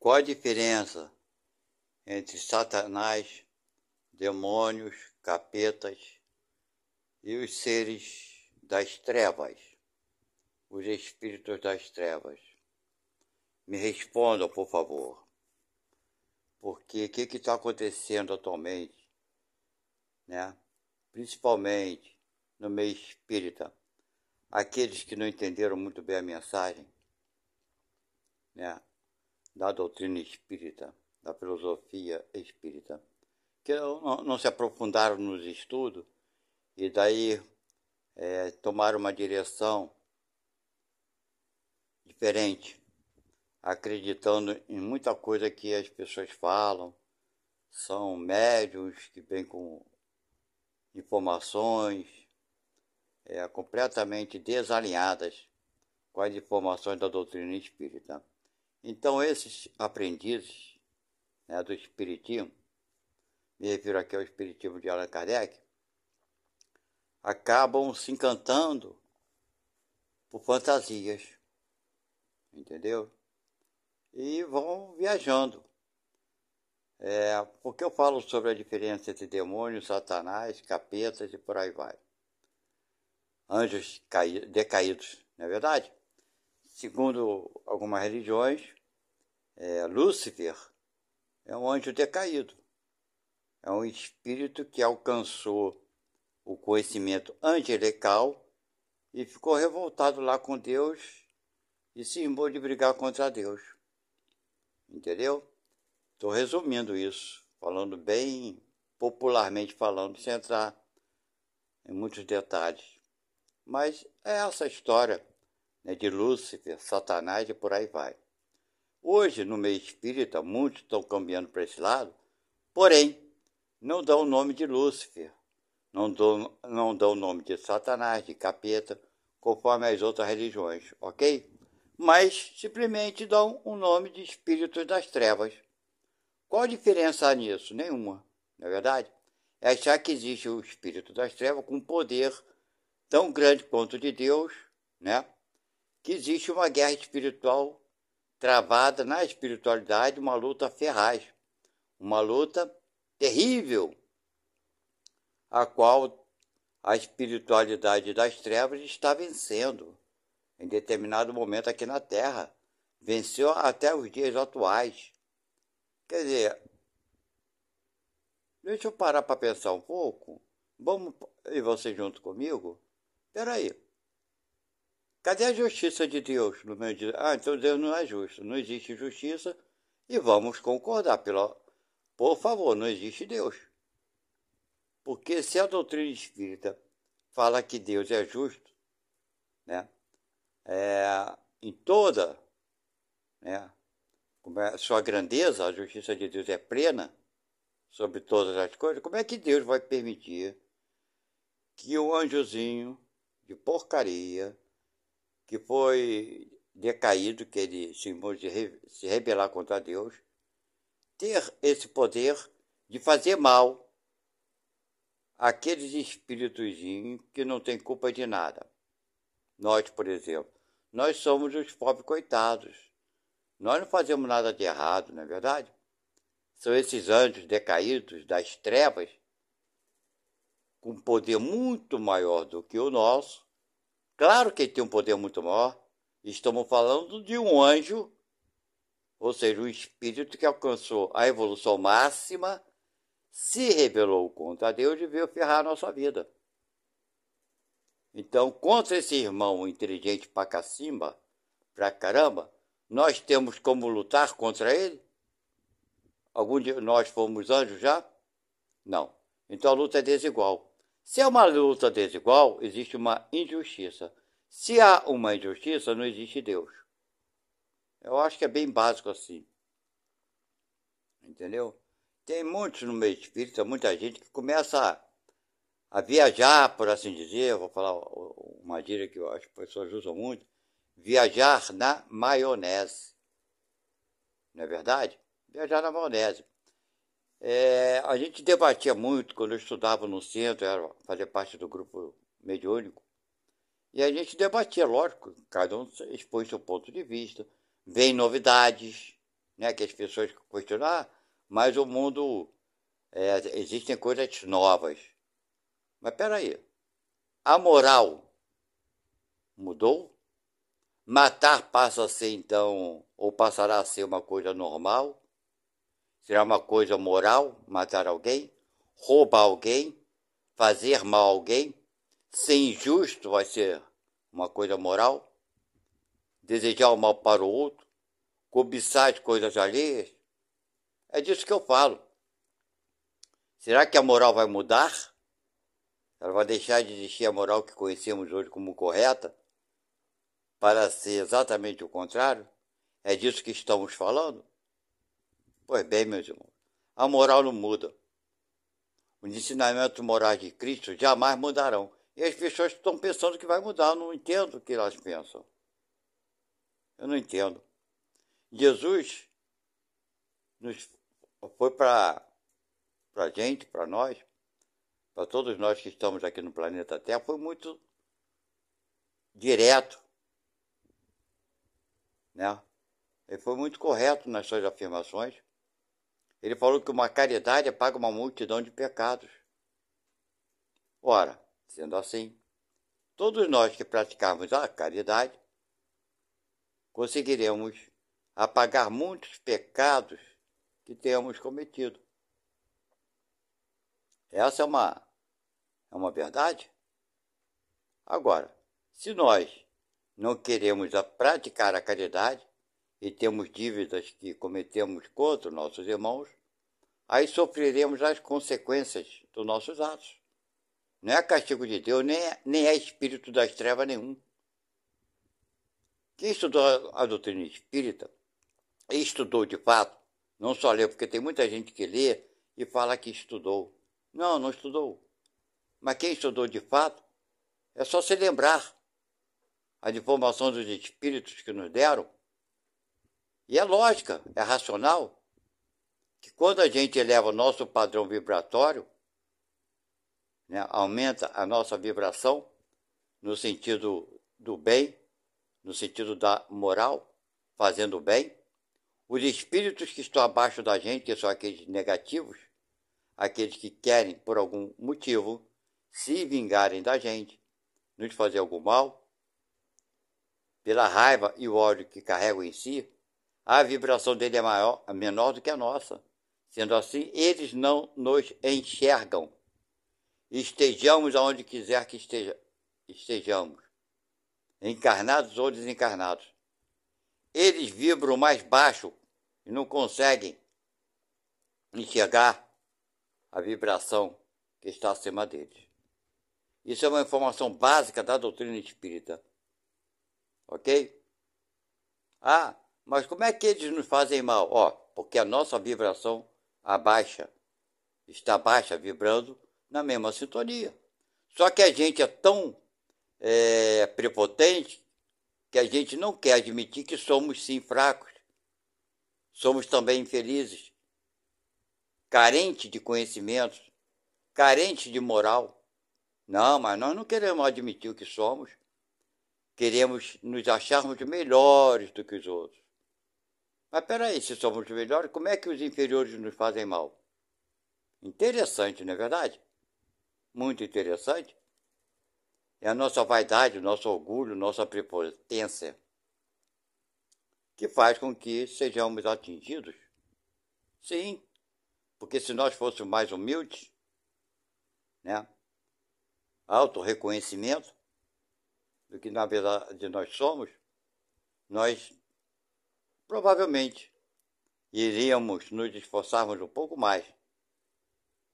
Qual a diferença entre Satanás, demônios, capetas e os seres das trevas, os espíritos das trevas? Me respondam, por favor. Porque o que está acontecendo atualmente, né? Principalmente no meio espírita, aqueles que não entenderam muito bem a mensagem, né, da doutrina espírita, da filosofia espírita, que não se aprofundaram nos estudos e daí tomaram uma direção diferente, acreditando em muita coisa que as pessoas falam, são médiuns que vêm com informações completamente desalinhadas com as informações da doutrina espírita. Então esses aprendizes, né, do espiritismo, me refiro aqui ao espiritismo de Allan Kardec, acabam se encantando por fantasias, entendeu? E vão viajando. Porque eu falo sobre a diferença entre demônios, satanás, capetas e por aí vai. Anjos decaídos, não é verdade? Segundo algumas religiões, Lúcifer é um anjo decaído. É um espírito que alcançou o conhecimento angelical e ficou revoltado lá com Deus e cismou de brigar contra Deus. Entendeu? Estou resumindo isso, falando bem popularmente falando, sem entrar em muitos detalhes. Mas é essa história, né, de Lúcifer, Satanás e por aí vai. Hoje, no meio espírita, muitos estão caminhando para esse lado, porém, não dão o nome de Lúcifer, não dão o nome de Satanás, de capeta, conforme as outras religiões, ok? Mas simplesmente dão o nome de espíritos das trevas. Qual a diferença nisso? Nenhuma, não é verdade? É achar que existe o espírito das trevas com poder tão grande quanto o de Deus, né? Que existe uma guerra espiritual travada na espiritualidade, uma luta ferraz, uma luta terrível, a qual a espiritualidade das trevas está vencendo em determinado momento aqui na Terra. Venceu até os dias atuais. Quer dizer, deixa eu parar para pensar um pouco. Vamos, e você junto comigo? Peraí. Cadê a justiça de Deus no meio de... então Deus não é justo. Não existe justiça e vamos concordar. Por favor, não existe Deus. Porque se a doutrina espírita fala que Deus é justo, né, em toda, né, sua grandeza, a justiça de Deus é plena sobre todas as coisas, como é que Deus vai permitir que um anjozinho de porcaria, que foi decaído, que ele se rebelar contra Deus, ter esse poder de fazer mal àqueles espíritozinhos que não têm culpa de nada? Nós, por exemplo, nós somos os pobres coitados. Nós não fazemos nada de errado, não é verdade? São esses anjos decaídos das trevas, com poder muito maior do que o nosso. Claro que ele tem um poder muito maior. Estamos falando de um anjo, ou seja, um espírito que alcançou a evolução máxima, se rebelou contra Deus e veio ferrar a nossa vida. Então, contra esse irmão inteligente pra cacimba, pra caramba, nós temos como lutar contra ele? Algum de nós fomos anjos já? Não. Então a luta é desigual. Se é uma luta desigual, existe uma injustiça. Se há uma injustiça, não existe Deus. Eu acho que é bem básico assim. Entendeu? Tem muitos no meio espírita, muita gente que começa a viajar, por assim dizer, eu vou falar uma gíria que as pessoas usam muito, viajar na maionese. Não é verdade? Viajar na maionese. A gente debatia muito quando eu estudava no centro, fazia parte do grupo mediúnico, e a gente debatia, lógico, cada um expôs seu ponto de vista, vem novidades, né? Que as pessoas questionam, mas o mundo, existem coisas novas. Mas peraí, a moral mudou? Matar passa a ser então, ou passará a ser uma coisa normal? Será uma coisa moral matar alguém? Roubar alguém? Fazer mal a alguém? Ser injusto vai ser uma coisa moral? Desejar o mal para o outro? Cobiçar as coisas alheias? É disso que eu falo. Será que a moral vai mudar? Ela vai deixar de existir a moral que conhecemos hoje como correta para ser exatamente o contrário? É disso que estamos falando? Pois bem, meus irmãos, a moral não muda. Os ensinamentos morais de Cristo jamais mudarão. E as pessoas estão pensando que vai mudar. Eu não entendo o que elas pensam. Eu não entendo. Jesus foi para a gente, para nós, para todos nós que estamos aqui no planeta Terra, foi muito direto, né? Ele foi muito correto nas suas afirmações. Ele falou que uma caridade apaga uma multidão de pecados. Ora, sendo assim, todos nós que praticarmos a caridade conseguiremos apagar muitos pecados que temos cometido. Essa é uma verdade. Agora, se nós não queremos praticar a caridade e temos dívidas que cometemos contra nossos irmãos, aí sofreremos as consequências dos nossos atos. Não é castigo de Deus, nem é espírito das trevas nenhum. Quem estudou a doutrina espírita, e estudou de fato, não só lê, porque tem muita gente que lê e fala que estudou. Não, não estudou. Mas quem estudou de fato, é só se lembrar as informações dos espíritos que nos deram. E é lógica, é racional, que quando a gente eleva o nosso padrão vibratório, né, aumenta a nossa vibração no sentido do bem, no sentido da moral, fazendo o bem, os espíritos que estão abaixo da gente, que são aqueles negativos, aqueles que querem, por algum motivo, se vingarem da gente, nos fazer algum mal, pela raiva e o ódio que carregam em si, a vibração dele é menor do que a nossa. Sendo assim, eles não nos enxergam. Estejamos aonde quiser que estejamos, encarnados ou desencarnados. Eles vibram mais baixo e não conseguem enxergar a vibração que está acima deles. Isso é uma informação básica da doutrina espírita. Ok? Mas como é que eles nos fazem mal? Porque a nossa vibração está baixa, vibrando na mesma sintonia. Só que a gente é tão prepotente que a gente não quer admitir que somos sim fracos. Somos também infelizes, carentes de conhecimentos, carentes de moral. Não, mas nós não queremos admitir o que somos. Queremos nos acharmos melhores do que os outros. Mas peraí, se somos melhores, como é que os inferiores nos fazem mal? Interessante, não é verdade? Muito interessante. É a nossa vaidade, o nosso orgulho, nossa prepotência que faz com que sejamos atingidos. Sim, porque se nós fôssemos mais humildes, né, autorreconhecimento do que na verdade nós somos, nós provavelmente iríamos nos esforçarmos um pouco mais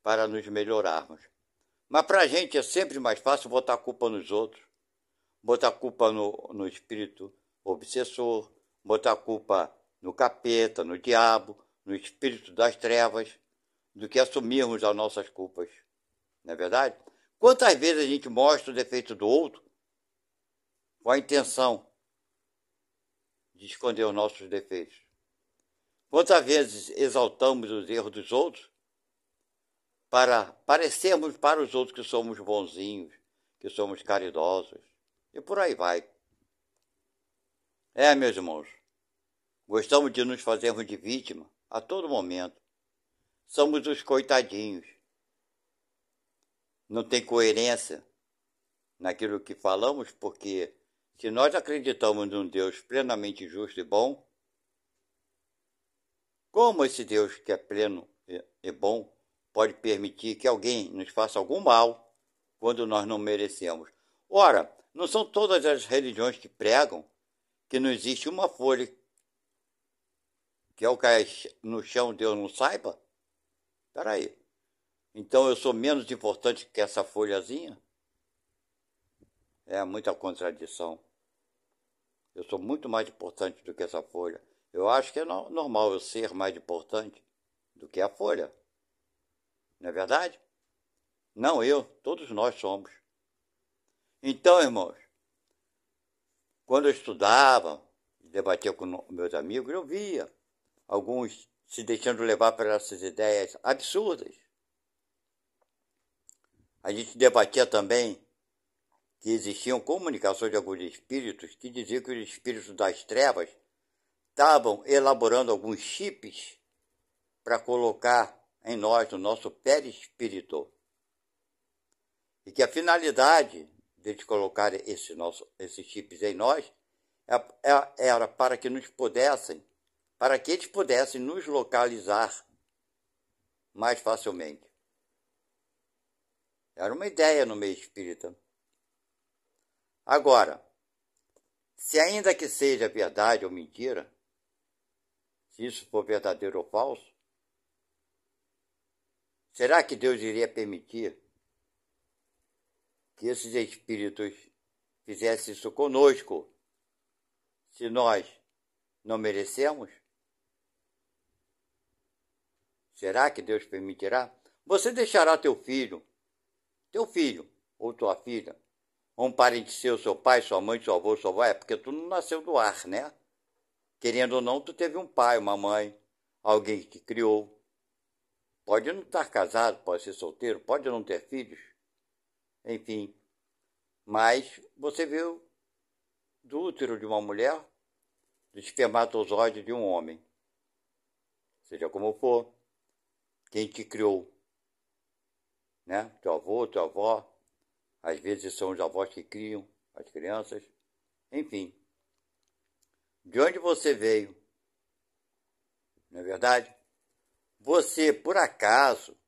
para nos melhorarmos. Mas para a gente é sempre mais fácil botar a culpa nos outros, botar a culpa no espírito obsessor, botar a culpa no capeta, no diabo, no espírito das trevas, do que assumirmos as nossas culpas. Não é verdade? Quantas vezes a gente mostra o defeito do outro com a intenção de esconder os nossos defeitos? Quantas vezes exaltamos os erros dos outros para parecermos para os outros que somos bonzinhos, que somos caridosos, e por aí vai. Meus irmãos, Gostamos de nos fazermos de vítima a todo momento. Somos os coitadinhos. Não tem coerência naquilo que falamos, porque se nós acreditamos num Deus plenamente justo e bom, como esse Deus que é pleno e bom pode permitir que alguém nos faça algum mal quando nós não merecemos? Ora, não são todas as religiões que pregam que não existe uma folha que ao cair no chão Deus não saiba? Espera aí. Então eu sou menos importante que essa folhazinha? É muita contradição. Eu sou muito mais importante do que essa folha. Eu acho que é normal eu ser mais importante do que a folha. Não é verdade? Não eu, todos nós somos. Então, irmãos, quando eu estudava, debatia com meus amigos, eu via alguns se deixando levar por essas ideias absurdas. A gente debatia também que existiam comunicações de alguns espíritos que diziam que os espíritos das trevas estavam elaborando alguns chips para colocar em nós, no nosso perispírito. E que a finalidade de colocar esses chips em nós era para que eles pudessem nos localizar mais facilmente. Era uma ideia no meio espírita. Agora, se ainda que seja verdade ou mentira, se isso for verdadeiro ou falso, será que Deus iria permitir que esses espíritos fizessem isso conosco, se nós não merecemos? Será que Deus permitirá? Você deixará teu filho ou tua filha, ou um parente seu pai, sua mãe, seu avô, sua avó, porque tu não nasceu do ar, né? Querendo ou não, tu teve um pai, uma mãe, alguém que te criou. Pode não estar casado, pode ser solteiro, pode não ter filhos, enfim. Mas você viu do útero de uma mulher, do espermatozoide de um homem. Seja como for, quem te criou, né? Teu avô, tua avó, às vezes são os avós que criam as crianças, enfim. De onde você veio, não é verdade? Você, por acaso,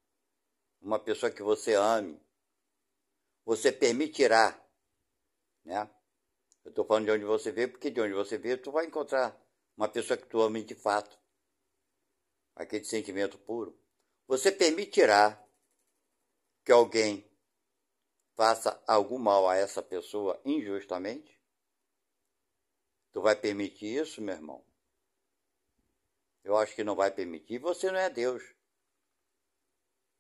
uma pessoa que você ame, você permitirá, né? Eu estou falando de onde você veio, porque de onde você veio, tu vai encontrar uma pessoa que tu ame de fato, aquele sentimento puro. Você permitirá que alguém faça algum mal a essa pessoa injustamente? Tu vai permitir isso, meu irmão? Eu acho que não vai permitir. Você não é Deus.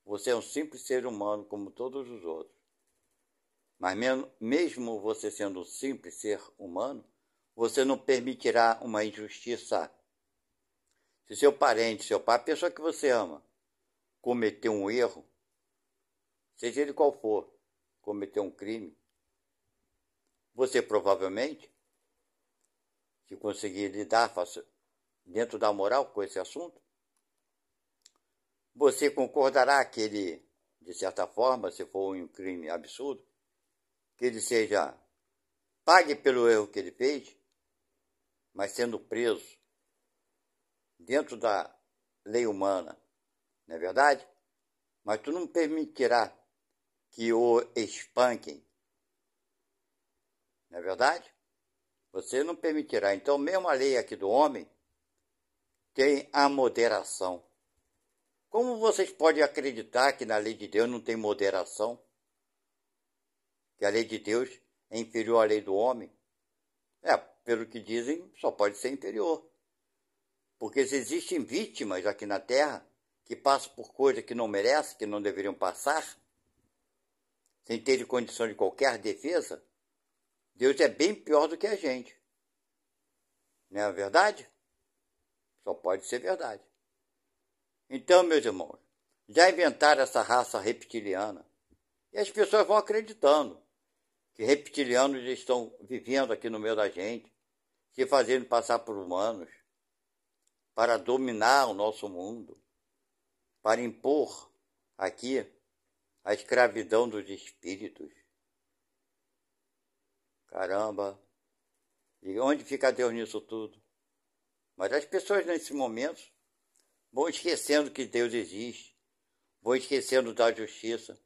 Você é um simples ser humano como todos os outros. Mas mesmo você sendo um simples ser humano, você não permitirá uma injustiça. Se seu parente, seu pai, a pessoa que você ama, cometeu um erro, seja ele qual for, cometeu um crime, você provavelmente, se conseguir lidar dentro da moral com esse assunto, você concordará que ele, de certa forma, se for um crime absurdo, que ele seja pague pelo erro que ele fez, mas sendo preso dentro da lei humana, não é verdade? Mas tu não permitirá que o espanquem, não é verdade? Você não permitirá. Então, mesmo a lei aqui do homem tem a moderação. Como vocês podem acreditar que na lei de Deus não tem moderação? Que a lei de Deus é inferior à lei do homem? Pelo que dizem, só pode ser inferior. Porque se existem vítimas aqui na Terra que passam por coisas que não merecem, que não deveriam passar, sem ter condição de qualquer defesa, Deus é bem pior do que a gente. Não é verdade? Só pode ser verdade. Então, meus irmãos, já inventaram essa raça reptiliana. E as pessoas vão acreditando que reptilianos estão vivendo aqui no meio da gente, se fazendo passar por humanos. para dominar o nosso mundo, para impor aqui a escravidão dos espíritos. Caramba! E onde fica Deus nisso tudo? Mas as pessoas nesse momento vão esquecendo que Deus existe, vão esquecendo da justiça.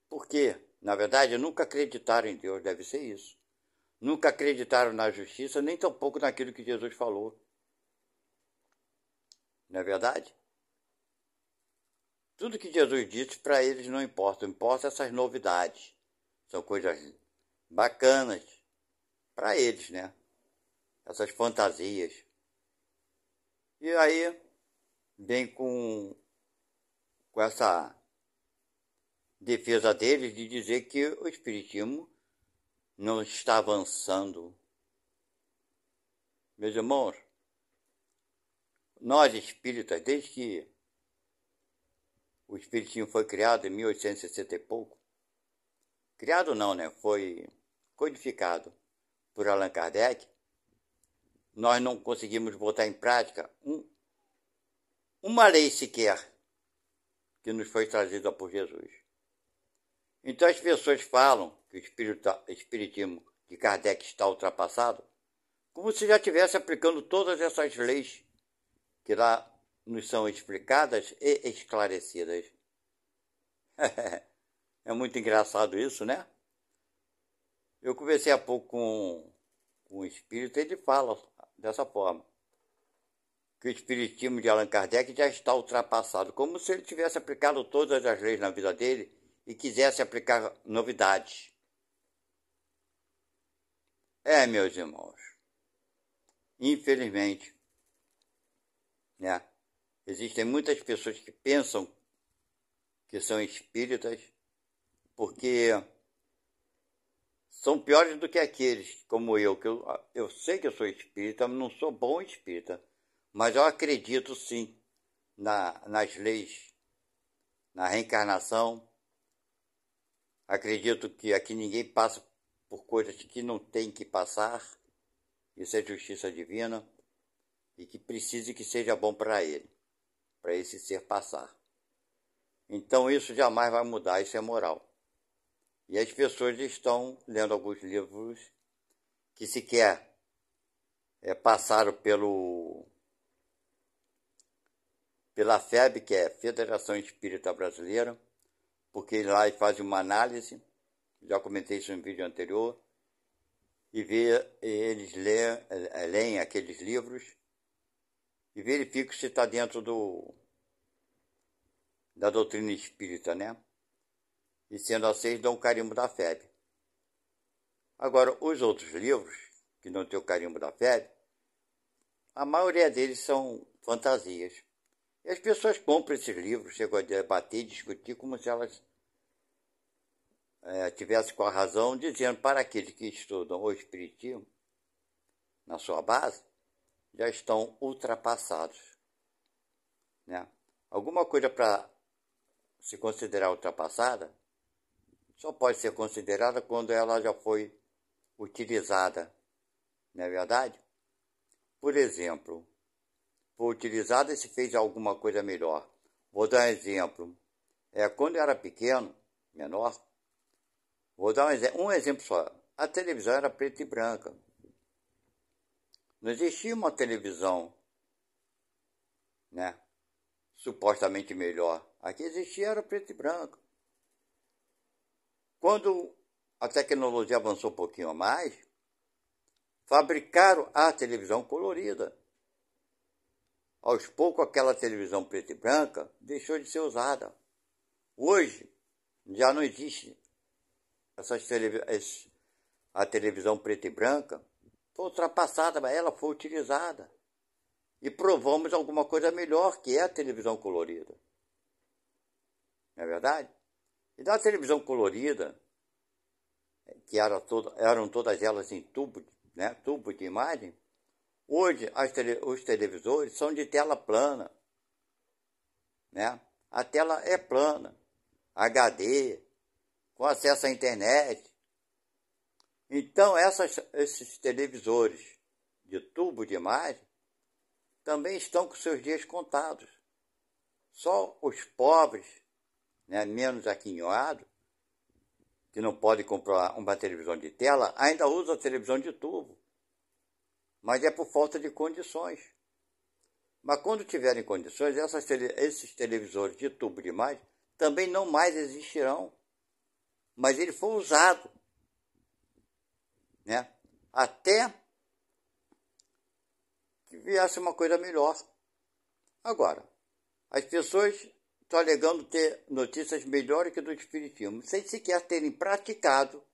Por quê? Na verdade, nunca acreditaram em Deus, deve ser isso. Nunca acreditaram na justiça, nem tampouco naquilo que Jesus falou. Não é verdade? Tudo que Jesus disse para eles não importa, importa essas novidades. São coisas bacanas para eles, né? Essas fantasias. E aí vem com essa defesa deles de dizer que o espiritismo não está avançando. Meus irmãos, nós espíritas, desde que o espiritismo foi criado em 1860 e pouco, criado não, né? Foi codificado por Allan Kardec, nós não conseguimos botar em prática uma lei sequer que nos foi trazida por Jesus. Então as pessoas falam que o espiritismo de Kardec está ultrapassado, como se já estivesse aplicando todas essas leis que lá nos são explicadas e esclarecidas. É muito engraçado isso, né? Eu conversei há pouco com um espírita e ele fala dessa forma, que o espiritismo de Allan Kardec já está ultrapassado, como se ele tivesse aplicado todas as leis na vida dele e quisesse aplicar novidades. Meus irmãos, infelizmente, né, existem muitas pessoas que pensam que são espíritas porque são piores do que aqueles como eu, que eu sei que eu sou espírita, não sou bom espírita, mas eu acredito sim nas leis, na reencarnação. Acredito que aqui ninguém passa por coisas que não tem que passar, isso é justiça divina, e que precise que seja bom para ele, para esse ser passar. Então isso jamais vai mudar, isso é moral. E as pessoas estão lendo alguns livros que sequer passaram pela FEB, que é Federação Espírita Brasileira, porque lá eles fazem uma análise, já comentei isso em um vídeo anterior, e eles leem aqueles livros e verificam se está dentro da doutrina espírita, né? E sendo assim, eles dão o carimbo da FEB. Agora, os outros livros, que não têm o carimbo da FEB, a maioria deles são fantasias. E as pessoas compram esses livros, chegam a debater e discutir como se elas tivessem com a razão, dizendo para aqueles que estudam o espiritismo, na sua base, já estão ultrapassados. Né? Alguma coisa para se considerar ultrapassada só pode ser considerada quando ela já foi utilizada, não é verdade? Por exemplo, foi utilizada e se fez alguma coisa melhor. Vou dar um exemplo. Quando eu era pequeno, menor, vou dar um exemplo só. A televisão era preta e branca. Não existia uma televisão, né, supostamente melhor. Aqui existia era preto e branco. Quando a tecnologia avançou um pouquinho mais, fabricaram a televisão colorida. Aos poucos, aquela televisão preta e branca deixou de ser usada. Hoje, já não existe a televisão preta e branca. Foi ultrapassada, mas ela foi utilizada. E provamos alguma coisa melhor, que é a televisão colorida. Não é verdade? E da televisão colorida, que eram todas elas em tubo, né, tubo de imagem, hoje os televisores são de tela plana. Né? A tela é plana, HD, com acesso à internet. Então, esses televisores de tubo de imagem também estão com seus dias contados. Só os pobres, né, menos aquinhoados, que não podem comprar uma televisão de tela, ainda usam a televisão de tubo. Mas é por falta de condições. Mas quando tiverem condições, esses televisores de tubo demais também não mais existirão. Mas ele foi usado, né, até que viesse uma coisa melhor. Agora, as pessoas estão alegando ter notícias melhores que do Espiritismo, sem sequer terem praticado,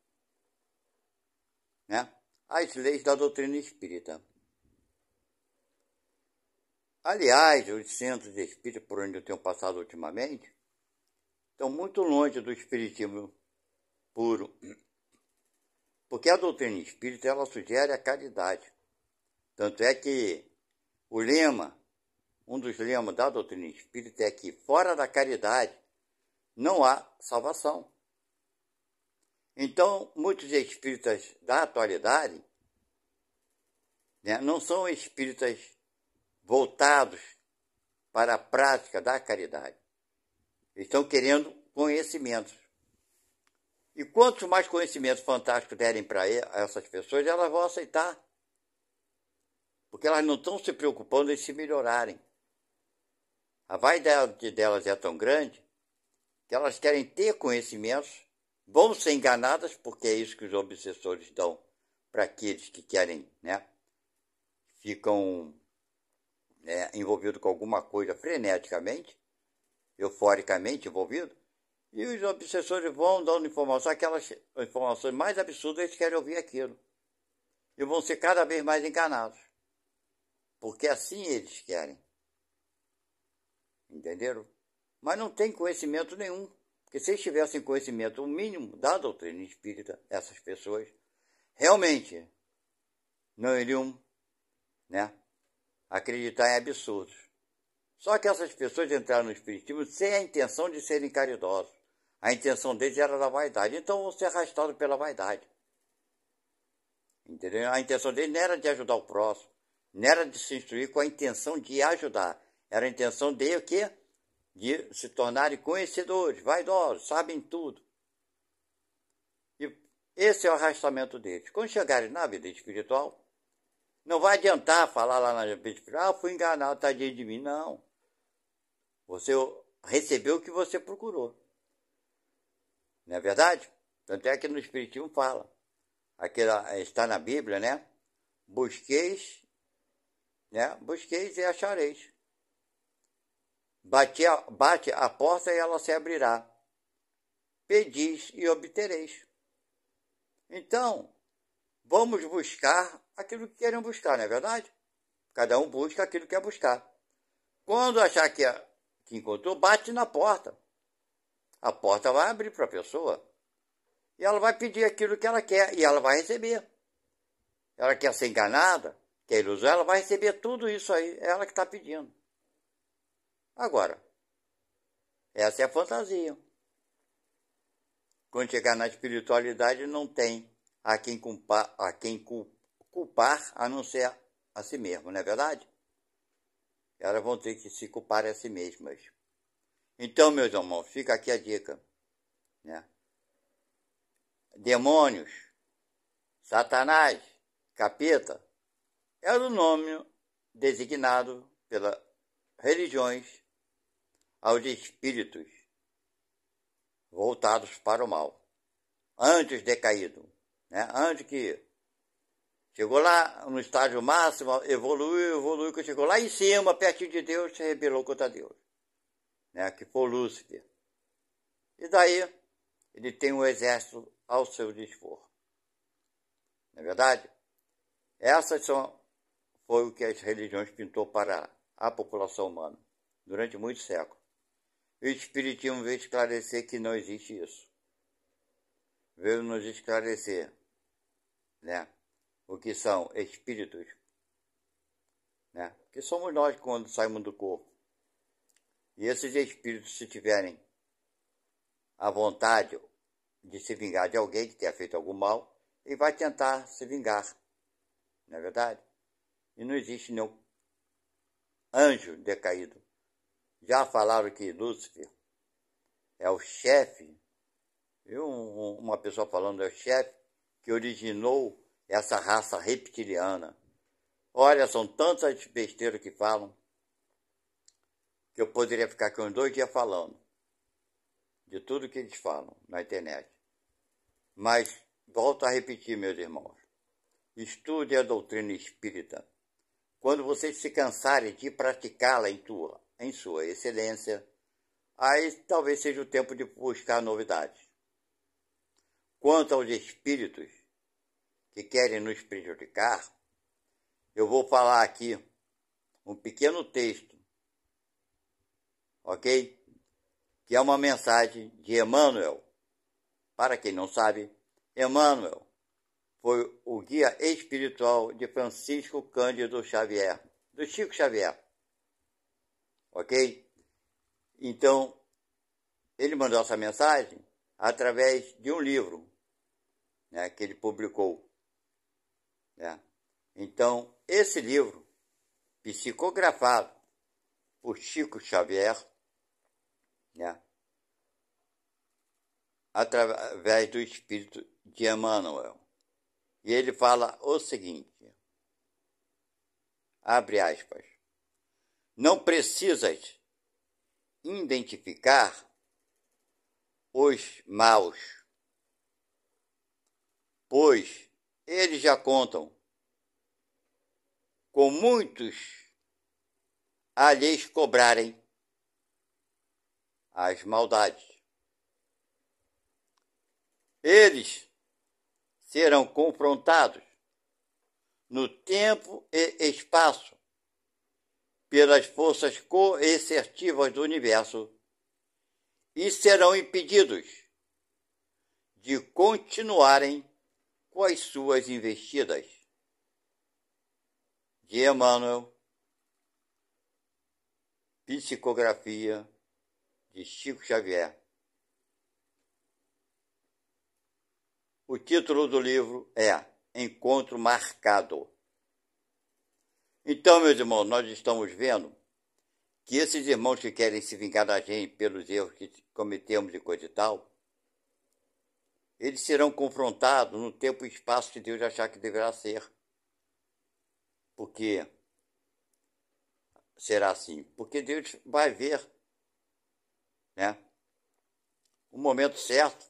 né, as leis da doutrina espírita. Aliás, os centros espíritas por onde eu tenho passado ultimamente estão muito longe do Espiritismo puro, porque a doutrina espírita ela sugere a caridade. Tanto é que o lema, um dos lemas da doutrina espírita é que fora da caridade não há salvação. Então, muitos espíritas da atualidade, né, não são espíritas voltados para a prática da caridade. Estão querendo conhecimentos. E quantos mais conhecimentos fantásticos derem para essas pessoas, elas vão aceitar. Porque elas não estão se preocupando em se melhorarem. A vaidade delas é tão grande que elas querem ter conhecimentos, vão ser enganadas, porque é isso que os obsessores dão para aqueles que querem, né, ficam envolvidos com alguma coisa freneticamente, euforicamente envolvidos, e os obsessores vão dando informação, aquelas informações mais absurdas, eles querem ouvir aquilo. E vão ser cada vez mais enganados. Porque assim eles querem. Entenderam? Mas não tem conhecimento nenhum. Porque se eles tivessem conhecimento, o mínimo da doutrina espírita, essas pessoas, realmente não iriam, né, acreditar em absurdos. Só que essas pessoas entraram no espiritismo sem a intenção de serem caridosos. A intenção deles era da vaidade. Então vão ser arrastados pela vaidade. Entendeu? A intenção deles não era de ajudar o próximo. Não era de se instruir com a intenção de ajudar. Era a intenção de o quê? De se tornarem conhecedores, vaidosos, sabem tudo. E esse é o arrastamento deles. Quando chegarem na vida espiritual, não vai adiantar falar lá na vida espiritual, fui enganado, tadinho de mim. Não. Você recebeu o que você procurou. Não é verdade? Tanto é que no Espiritismo fala. Aquela, está na Bíblia, né? Busqueis e achareis. Bate a porta e ela se abrirá. Pedis e obtereis. Então, vamos buscar aquilo que querem buscar, não é verdade? Cada um busca aquilo que quer buscar. Quando achar que encontrou, bate na porta. A porta vai abrir para a pessoa. E ela vai pedir aquilo que ela quer. E ela vai receber. Ela quer ser enganada, quer ilusão, ela vai receber tudo isso aí. É ela que está pedindo. Agora, essa é a fantasia. Quando chegar na espiritualidade, não tem a quem culpar a não ser a si mesmo, não é verdade? Elas vão ter que se culpar a si mesmas. Então, meus irmãos, fica aqui a dica, né? Demônios, Satanás, capeta, era o nome designado pelas religiões aos espíritos voltados para o mal. Anjos decaídos, né? Anjo que chegou lá no estágio máximo, evoluiu, que chegou lá em cima, pertinho de Deus, se rebelou contra Deus, né? Que foi Lúcifer. E daí ele tem um exército ao seu dispor. Não é verdade? Foi o que as religiões pintou para a população humana durante muitos séculos. E o Espiritismo veio esclarecer que não existe isso. Veio nos esclarecer, né, o que são espíritos, né, que somos nós quando saímos do corpo. E esses espíritos, se tiverem a vontade de se vingar de alguém que tenha feito algum mal, ele vai tentar se vingar. Não é verdade? E não existe nenhum anjo decaído. Já falaram que Lúcifer é o chefe, viu? Uma pessoa falando é o chefe que originou essa raça reptiliana. Olha, são tantas besteiras que falam que eu poderia ficar aqui uns 2 dias falando de tudo que eles falam na internet. Mas volto a repetir, meus irmãos, estude a doutrina espírita. Quando vocês se cansarem de praticá-la em sua excelência, aí talvez seja o tempo de buscar novidades. Quanto aos espíritos que querem nos prejudicar, eu vou falar aqui um pequeno texto, ok? Que é uma mensagem de Emmanuel. Para quem não sabe, Emmanuel foi o guia espiritual de Francisco Cândido Xavier, do Chico Xavier, ok? Então, ele mandou essa mensagem através de um livro, né, que ele publicou, né? Então, esse livro, psicografado por Chico Xavier, né, através do espírito de Emmanuel. E ele fala o seguinte, abre aspas, não precisas identificar os maus, pois eles já contam com muitos a lhes cobrarem as maldades. Eles serão confrontados no tempo e espaço pelas forças coercitivas do universo e serão impedidos de continuarem com as suas investidas. De Emmanuel, psicografia de Chico Xavier. O título do livro é Encontro Marcado. Então, meus irmãos, nós estamos vendo que esses irmãos que querem se vingar da gente pelos erros que cometemos e coisa e tal, eles serão confrontados no tempo e espaço que Deus achar que deverá ser. Por que será assim? Porque Deus vai ver, né, o momento certo,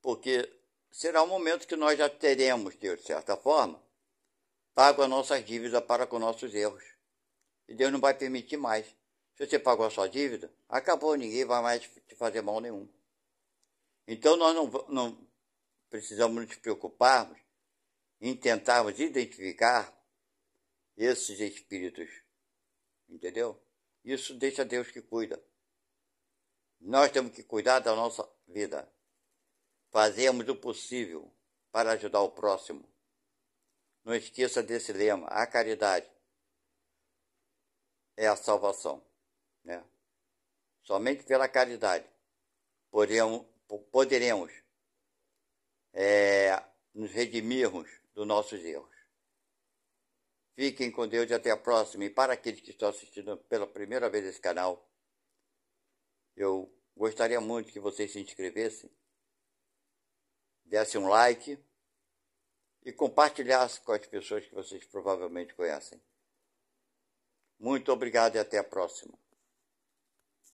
porque será um momento que nós já teremos, de certa forma, pago as nossas dívidas para com nossos erros. E Deus não vai permitir mais. Se você pagou a sua dívida, acabou, ninguém vai mais te fazer mal nenhum. Então nós não precisamos nos preocuparmos em tentarmos identificar esses espíritos. Entendeu? Isso deixa Deus que cuida. Nós temos que cuidar da nossa vida. Fazemos o possível para ajudar o próximo. Não esqueça desse lema, a caridade é a salvação, né? Somente pela caridade poderemos nos redimirmos dos nossos erros. Fiquem com Deus e até a próxima. E para aqueles que estão assistindo pela primeira vez esse canal, eu gostaria muito que vocês se inscrevessem, dessem um like e compartilhassem com as pessoas que vocês provavelmente conhecem. Muito obrigado e até a próxima.